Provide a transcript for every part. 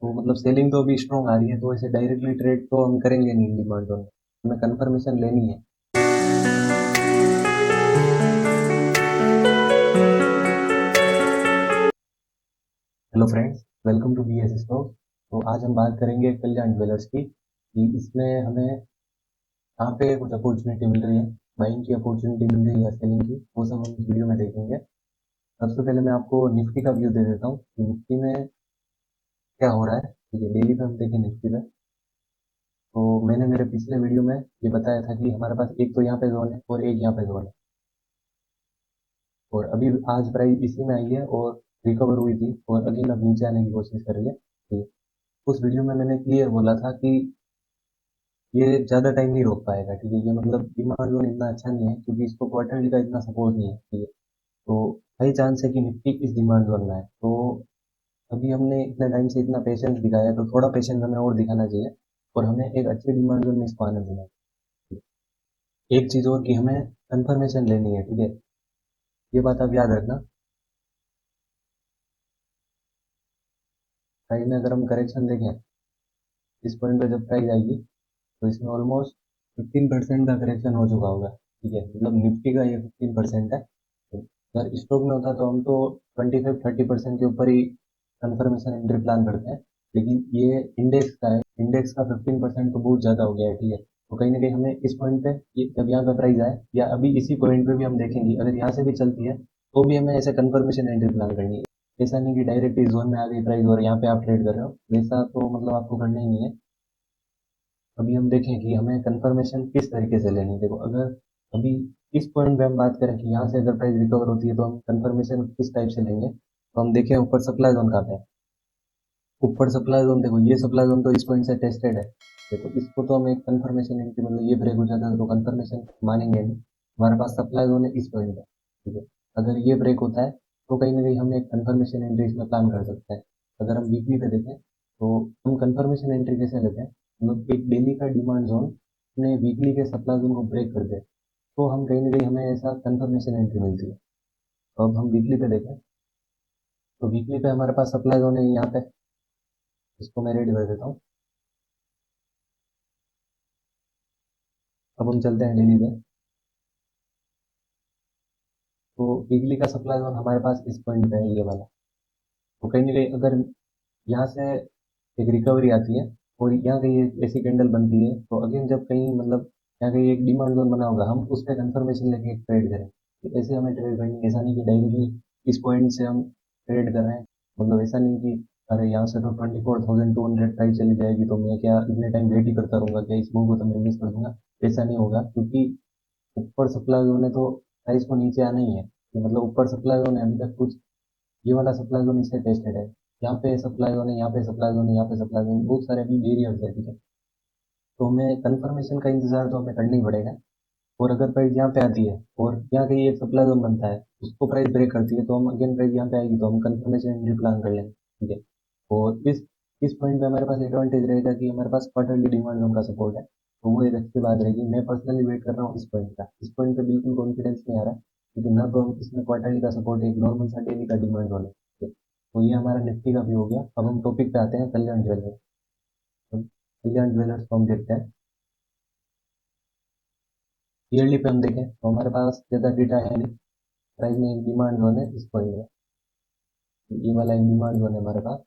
तो मतलब सेलिंग तो अभी स्ट्रॉन्ग आ रही है, तो ऐसे डायरेक्टली ट्रेड तो हम करेंगे नहीं डिमांड जोन में, हमें कंफर्मेशन लेनी है। Hello friends, welcome to BS stock. तो आज हम बात करेंगे कल्याण ज्वेलर्स की कि इसमें हमें कहाँ पे कुछ अपॉर्चुनिटी मिल रही है, बाइंग की अपॉर्चुनिटी मिल रही है या सेलिंग की, वो सब हम इस वीडियो में देखेंगे। सबसे पहले मैं आपको निफ्टी का व्यू दे देता हूँ कि निफ्टी में क्या हो रहा है। ठीक है, डेली पे हम देखें निफ्टी पे। तो मैंने मेरे पिछले वीडियो में ये बताया था कि हमारे पास एक तो यहाँ पे जोन है और एक यहाँ पे जोन है, और अभी आज प्राइस इसी में आई है और रिकवर हुई थी और अगेन अब नीचे आने की कोशिश कर रही है। ठीक है, उस वीडियो में मैंने क्लियर बोला था कि ये ज़्यादा टाइम नहीं रोक पाएगा। ठीक है, ये मतलब डिमांड जोन इतना अच्छा नहीं है क्योंकि इसको क्वार्टरली का इतना सपोर्ट नहीं है। ठीक है, तो हाई चांस है कि निफ्टी इस डिमांड जोन में है। तो अभी हमने इतने टाइम से इतना पेशेंस दिखाया है, तो थोड़ा पेशेंस हमें और दिखाना चाहिए और हमें एक अच्छी डिमांड जोन में इसको आने देना है। एक चीज़ और कि हमें कंफर्मेशन लेनी है। ठीक है, ये बात आप याद रखना। प्राइस में अगर हम करेक्शन देखें, इस पॉइंट पे जब प्राइस आएगी तो इसमें ऑलमोस्ट 15% का करेक्शन हो चुका होगा। ठीक है, मतलब निफ्टी का ये 15% है। तो अगर स्टॉक में होता तो हम तो 25-30% के ऊपर ही कंफर्मेशन एंट्री प्लान करते हैं, लेकिन ये इंडेक्स का है, इंडेक्स का 15% तो बहुत ज़्यादा हो गया है। ठीक है, तो कहीं ना कहीं हमें इस पॉइंट पे, ये जब यहाँ पे प्राइस आए या अभी इसी पॉइंट पे भी हम देखेंगे, अगर यहाँ से भी चलती है तो भी हमें ऐसे कंफर्मेशन एंट्री प्लान करनी है। ऐसा नहीं कि डायरेक्ट इस जोन में आ गई प्राइस और यहाँ पे आप ट्रेड कर रहे हो, वैसा तो मतलब आपको करना ही नहीं है। अभी हम देखें कि हमें कंफर्मेशन किस तरीके से लेनी है। देखो, अगर अभी इस पॉइंट पे हम बात करें कि यहाँ से अगर प्राइस रिकवर होती है तो हम कंफर्मेशन किस टाइप से लेंगे, तो हम देखें ऊपर सप्लाई जोन कहाँ पे है। ऊपर सप्लाई जोन देखो, ये सप्लाई जोन तो इस पॉइंट से टेस्टेड है। देखो, इसको तो हम एक कंफर्मेशन एंट्री, मतलब ये ब्रेक हो जाता है तो कंफर्मेशन मानेंगे नहीं। हमारे पास सप्लाई जोन है इस पॉइंट पे। ठीक है, अगर ये ब्रेक होता है तो कहीं ना कहीं हम एक कंफर्मेशन एंट्री इसमें प्लान कर सकते हैं। अगर हम वीकली पे देखें तो हम कंफर्मेशन एंट्री कैसे लेते हैं, मतलब एक डेली का डिमांड जोन अपने वीकली के सप्लाई जोन को ब्रेक कर दे तो हम कहीं ना कहीं हमें ऐसा कंफर्मेशन एंट्री मिलती है। तो अब हम वीकली पे देखें तो वीकली पे हमारे पास सप्लाई जोन है यहाँ पे, इसको मैं रेड कर देता हूँ। अब हम चलते हैं डेली पे। तो वीकली का सप्लाई जोन हमारे पास इस पॉइंट पे है, ये वाला। तो कहीं ना कहीं अगर यहाँ से एक रिकवरी आती है और यहाँ कहीं एक ऐसी कैंडल बनती है, तो अगेन जब कहीं मतलब यहाँ कहीं एक डिमांड जोन बना होगा, हम उस पर कंफर्मेशन लेके एक ट्रेड करें। तो ऐसे हमें ट्रेड करनी है, ऐसा नहीं कि डायरेक्टली इस पॉइंट से हम ट्रेड कर रहे हैं। मतलब ऐसा नहीं कि अरे यहाँ से तो 24,200 प्राइस चली जाएगी तो मैं क्या इतने टाइम वेट ही करता रहूंगा, क्या इस मूव को तो मैं मिस कर दूंगा। ऐसा नहीं होगा क्योंकि ऊपर सप्लाई जोन है तो प्राइस को नीचे आना ही है। तो मतलब ऊपर सप्लाई जोन है, अभी तक कुछ ये वाला सप्लाई जोन इससे टेस्टेड है। यहाँ पे सप्लाई जोन है, यहाँ पे सप्लाई जोन है, यहाँ पे सप्लाई जोन, बहुत सारे अभी एरियाज है। ठीक है, तो हमें कंफर्मेशन का इंतजार तो हमें करना ही पड़ेगा। और अगर प्राइस यहाँ पे आती है और यहाँ कहीं एक सप्लाई जोन बनता है, उसको प्राइस ब्रेक करती है, तो हम अगेन प्राइस यहाँ पे आएगी तो हम कंफर्मेशन एंट्री प्लान कर लेंगे। ठीक है, और इस पॉइंट पे हमारे पास एडवांटेज रहेगा कि हमारे पास क्वार्टरली डिमांड जोन का सपोर्ट है, तो वो एक अच्छी बात रहेगी। मैं पर्सनली वेट कर रहा हूँ इस पॉइंट का, इस पॉइंट पे बिल्कुल कॉन्फिडेंस नहीं आ रहा क्योंकि ना तो हम इसमें क्वार्टरली का सपोर्ट है, एक नॉर्मल सा डेली का डिमांड जोन है। ठीक है, तो ये हमारा निफ्टी का भी हो गया। अब हम टॉपिक पे आते हैं कल्याण ज्वेलर्स। कल्याण ज्वेलर्स को हम देखते हैं। ईयरली पे हम देखें तो हमारे पास ज़्यादा डेटा है नहीं। प्राइस में एक डिमांड जोन है इस पॉइंट में, ये वाला एक डिमांड जोन है हमारे पास।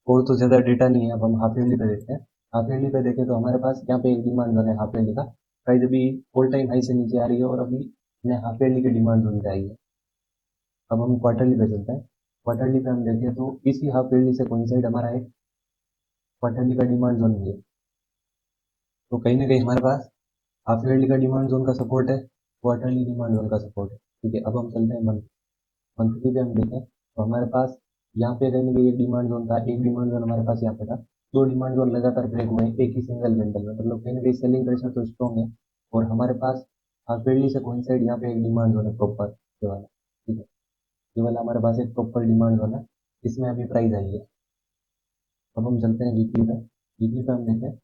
और तो ज़्यादा डेटा नहीं है। अब हम हाफ ईयरली पे देखते हैं। हाफ ईयरली पे देखें तो हमारे पास यहाँ पे एक डिमांड जोन है हाफ ईयरली का। प्राइस अभी ऑल टाइम हाई से नीचे आ रही है और अभी ने हाफ ईयरली की डिमांड जोन पे आई है। अब हम क्वार्टरली पे चलते हैं। क्वार्टरली पे हम देखें तो इसी हाफ ईयरली से कोइंसाइड हमारा एक क्वार्टरली का डिमांड जोन भी है। तो कहीं ना कहीं हमारे पास हाफ ईयरली का डिमांड जोन का सपोर्ट है, क्वार्टरली डिमांड जोन का सपोर्ट है। ठीक है, अब हम चलते हैं मंथली पे हम देखें तो हमारे पास यहाँ पे कहीं ना कहीं एक डिमांड जोन था, एक डिमांड जोन हमारे पास यहाँ पे था। दो डिमांड जोन लगातार ब्रेक हुए हैं एक ही सिंगल कैंडल में, मतलब कहीं ना कहीं सेलिंग प्रेशर तो स्ट्रॉन्ग है। और हमारे पास हाफेडली से कोइंसाइड यहाँ पे एक डिमांड जोन है प्रॉपर, ये वाला। ठीक है, ये वाला हमारे पास एक प्रॉपर डिमांड जोन है, इसमें अभी प्राइस आई है। अब हम चलते हैं वीकली पे। वीकली पे हम देखें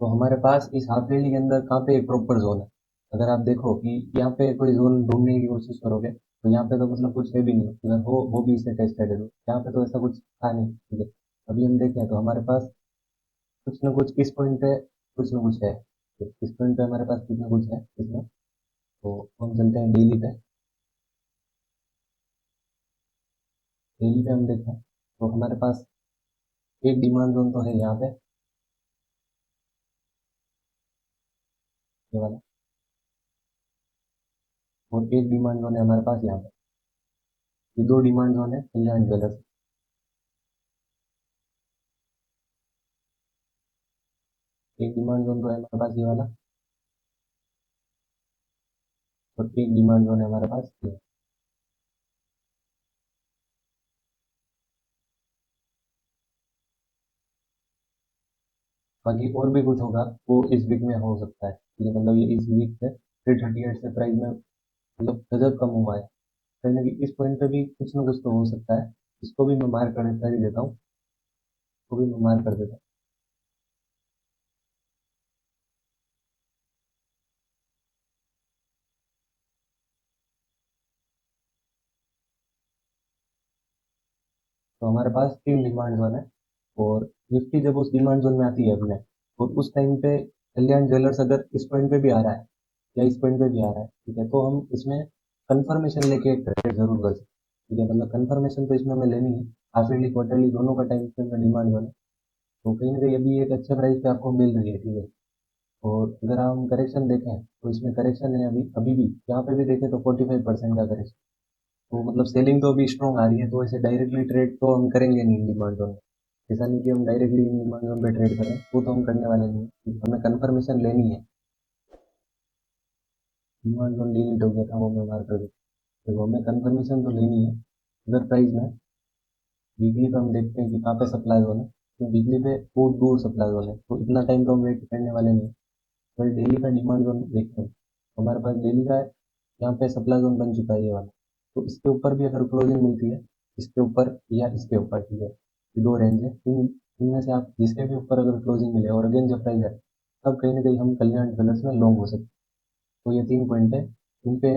तो हमारे पास इस हाफ ईयरली के अंदर कहाँ पे एक प्रॉपर जोन है। अगर आप देखो कि यहाँ पे कोई जोन ढूंढने की कोशिश करोगे तो यहाँ पे तो मतलब कुछ है भी नहीं, अगर हो भी इससे टेस्टेड है तो यहाँ पे तो ऐसा कुछ था नहीं, ठीक है। अभी हम देखें तो हमारे पास कुछ ना कुछ इस पॉइंट पे कुछ ना कुछ है, तो इस पॉइंट पे हमारे पास कुछ ना कुछ है इसमें। तो हम चलते हैं डेली पे। डेली पे हम देखें तो हमारे पास एक डिमांड जोन तो है यहाँ पे, ये वाला, और एक डिमांड जोन है हमारे पास यहाँ पे। ये दो डिमांड जोन है कल्याण ज्वेलर्स। एक डिमांड जोन तो है हमारे पास ये वाला, और एक डिमांड जोन है हमारे पास ये। बाकी और भी कुछ होगा वो इस वीक में हो सकता है, ठीक है। मतलब ये इस वीक से 338 से प्राइस में मतलब गजब कम हुआ है, कहीं ना कहीं इस पॉइंट पे भी कुछ ना कुछ तो हो सकता है। इसको भी मैं मार्क कर ही देता हूँ, इसको भी मैं मार्क कर देता हूँ। तो हमारे पास तीन डिमांड जोन है, और निफ्टी जब उस डिमांड जोन में आती है अपने, और उस टाइम पे कल्याण ज्वेलर्स अगर इस पॉइंट पे भी आ रहा है या इस पॉइंट पे भी आ रहा है, ठीक है, तो हम इसमें कंफर्मेशन लेके एक ट्रेड जरूर कर सकते हैं, ठीक है। मतलब कंफर्मेशन तो इसमें हमें लेनी है, हाफ ईयरली क्वार्टरली दोनों का टाइम फ्रेम में डिमांड जोन है। तो कहीं ना कहीं अभी एक अच्छे प्राइस पे आपको मिल रही है, ठीक है। और अगर हम करेक्शन देखें तो इसमें करेक्शन है अभी अभी भी, यहाँ पे भी देखें तो 45% का करेक्शन। तो मतलब सेलिंग तो अभी स्ट्रॉन्ग आ रही है, तो ऐसे डायरेक्टली ट्रेड तो हम करेंगे नहीं डिमांड जोन में। ऐसा नहीं कि हम डायरेक्टली डिमांड जोन पे ट्रेड करें, वो तो हम करने वाले नहीं हैं। हमें कंफर्मेशन लेनी है। डिमांड जोन डिलीट हो गया था, वो मैं मार कर दूँ। देखो हमें कंफर्मेशन तो लेनी है। अगर प्राइस में वीकली पे हम देखते हैं कि कहाँ पे सप्लाई जोन है, तो वीकली पे बहुत दूर सप्लाई जोन है, तो इतना टाइम तो हम वेट करने वाले नहीं। पर डेली का डिमांड जोन देखते हैं, हमारे पास डेली का यहाँ पे सप्लाई जोन बन चुका है ये वाला। तो इसके ऊपर भी अगर क्लोजिंग मिलती है, इसके ऊपर या इसके ऊपर, ठीक है, ये दो रेंज है, इनमें से आप जिसके भी ऊपर अगर क्लोजिंग मिले और अगेन जब प्राइस है, तब कहीं ना कहीं हम कल्याण ज्वेलर्स में लॉन्ग हो सकते हैं। तो ये तीन पॉइंट है, इन पे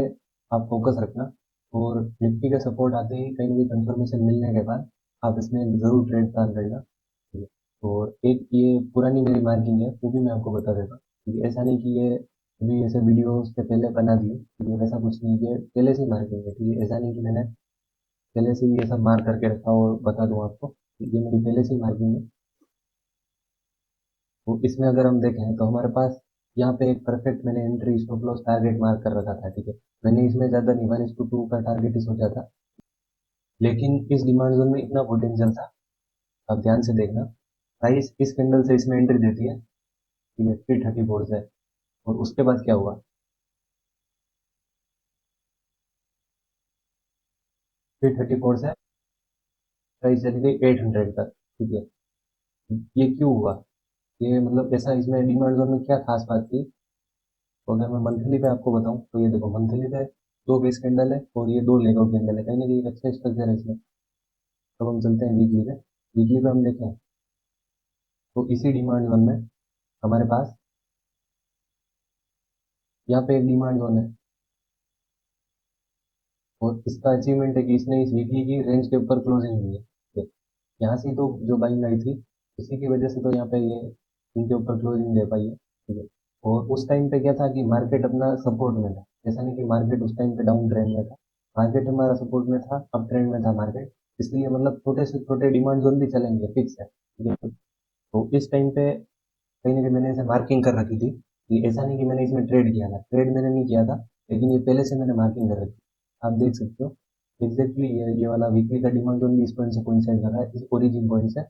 आप फोकस रखना। और निफ्टी का सपोर्ट आते ही कहीं ना कहीं कंफर्मेशन मिलने के बाद आप इसमें जरूर ट्रेड प्लान करना, ठीक है। और एक ये पुरानी मेरी मार्किंग है, वो भी मैं आपको बता देता हूँ, ठीक है। ऐसा नहीं कि ये अभी ऐसे वीडियो से पहले बना दिए, ठीक है, वैसा कुछ नहीं, ये पहले से ही मार्किंग है, ठीक है। ऐसा नहीं कि मैंने पहले से ही ये सब मार्क करके रखा हो और बता दूं आपको, ये मेरी पहले से ही मार्किंग है। तो इसमें अगर हम देखें तो हमारे पास यहाँ पे एक परफेक्ट मैंने entry stop loss target mark कर रखा था, ठीक है। मैंने इसमें ज़्यादा नहीं, 1:2 का टारगेट ही सोचा था, लेकिन इस डिमांड जोन में इतना पोटेंशियल था। आप ध्यान से देखना, प्राइस इस कैंडल से इसमें एंट्री देती है, ठीक है, 334 से, और उसके बाद क्या हुआ, 334 से प्राइस चली गई 800 तक, ठीक है। ये क्यों हुआ, ये मतलब ऐसा इसमें डिमांड जोन में क्या खास बात थी। तो अगर मैं मंथली पे आपको बताऊं तो ये देखो मंथली पे दो बेस कैंडल है और ये दो लेगआउट कैंडल है, कहीं ना कहीं एक अच्छा स्ट्रक्चर है इसमें। तो हम चलते हैं वीकली पे। वीकली पे हम देखें तो इसी डिमांड जोन में हमारे पास यहाँ पे एक डिमांड जोन है, और इसका अचीवमेंट है कि इसने इस वीकली की रेंज के ऊपर क्लोजिंग हुई है, ठीक है। यहाँ से तो जो बाइंग आई थी, इसी की वजह से तो यहाँ पे ये इनके ऊपर क्लोजिंग दे पाई है, ठीक है। और उस टाइम पे क्या था कि मार्केट अपना सपोर्ट में था, ऐसा नहीं कि मार्केट उस टाइम पे डाउन ट्रेंड में था। मार्केट हमारा सपोर्ट में था, अप ट्रेंड में था मार्केट, इसलिए मतलब छोटे से छोटे डिमांड जोन भी चलेंगे, फिक्स है, ठीक है। तो इस टाइम पे कहीं ना कहीं मैंने इसे मार्किंग कर रखी थी, कि ऐसा नहीं कि मैंने इसमें ट्रेड किया था, ट्रेड मैंने नहीं किया था, लेकिन ये पहले से मैंने मार्किंग कर रखी। आप देख सकते हो एग्जैक्टली ये वाला वीकली का डिमांड जोन भी इस पॉइंट से कोइंसाइड कर रहा है, इस ओरिजिन पॉइंट से,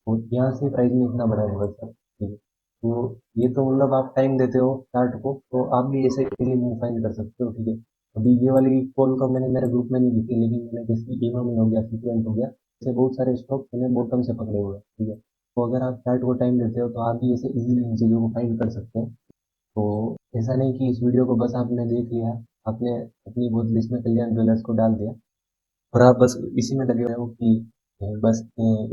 और यहाँ से प्राइस में इतना बड़ा रिवर्सल, ठीक है। तो ये तो मतलब आप टाइम देते हो चार्ट को, तो आप भी ऐसे इजीली मूव फाइंड कर सकते हो, ठीक है। अभी ये वाली कॉल का मैंने मेरे ग्रुप में नहीं दी थी, लेकिन मैंने जैसे ईमा में हो गया, सीक्वेंट हो गया, ऐसे बहुत सारे स्टॉक मैंने बॉटम से पकड़े हुए हैं, ठीक है। तो अगर आप चार्ट को टाइम देते हो तो आप भी ऐसे इजीली इन चीज़ों को फाइंड कर सकते हैं। तो ऐसा नहीं कि इस वीडियो को बस आपने देख लिया, आपने अपनी बहुत लिस्ट में कल्याण ज्वेलर्स को डाल दिया, और आप बस इसी में लगे हुए हो कि बस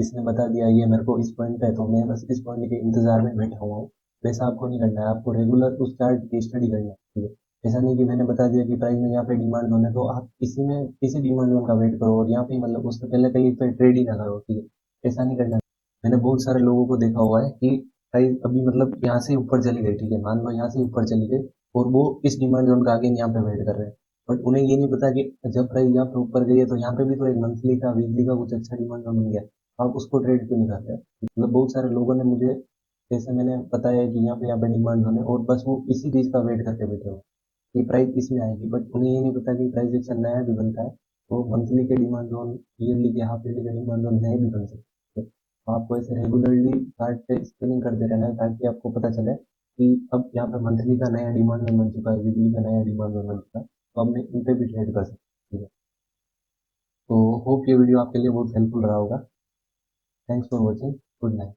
इसने बता दिया ये मेरे को इस पॉइंट पे है, तो मैं बस इस पॉइंट के इंतजार में बैठा हुआ हूँ। वैसा आपको नहीं करना है, आपको रेगुलर उस चार्ट की स्टडी करना है, ठीक है। ऐसा नहीं कि मैंने बता दिया कि प्राइस में यहाँ पे डिमांड जोन है तो आप इसी में इसी डिमांड जोन का वेट करो और यहाँ पे मतलब उससे पहले कहीं पे ट्रेड ही ना करो, ठीक है, ऐसा नहीं करना। मैंने बहुत सारे लोगों को देखा हुआ है कि प्राइस अभी मतलब यहाँ से ऊपर चली गई, ठीक है, मान लो यहाँ से ऊपर चली गई और वो इस डिमांड जोन का आगे यहाँ पे वेट कर रहे हैं, बट उन्हें ये नहीं पता कि जब प्राइस यहाँ पे ऊपर गई है तो यहाँ पे भी तो एक मंथली का वीकली का कुछ अच्छा डिमांड जोन बन गया, आप उसको ट्रेड क्यों नहीं कर रहे? मतलब बहुत सारे लोगों ने मुझे, जैसे मैंने बताया कि यहाँ पे डिमांड जोन है और बस वो इसी चीज का वेट करके बैठे हो कि प्राइस इसमें आएगी, बट उन्हें ये नहीं पता कि प्राइस एक्शन नया भी बनता है, तो मंथली के डिमांड जोन, ईयरली के, हाफ ईयरली के डिमांड जोन नए भी बन सकते हैं। तो आपको ऐसे रेगुलरली चार्ट पे स्कैनिंग करते रहना है ताकि आपको पता चले कि अब यहाँ पे मंथली का नया डिमांड जोन बन चुका है, वीकली का नया डिमांड जोन बन चुका है, तो अब मैं इन पे भी ट्रेड कर सकती हूँ। तो होप ये वीडियो आपके लिए बहुत हेल्पफुल रहा होगा। Thanks for watching. Good night.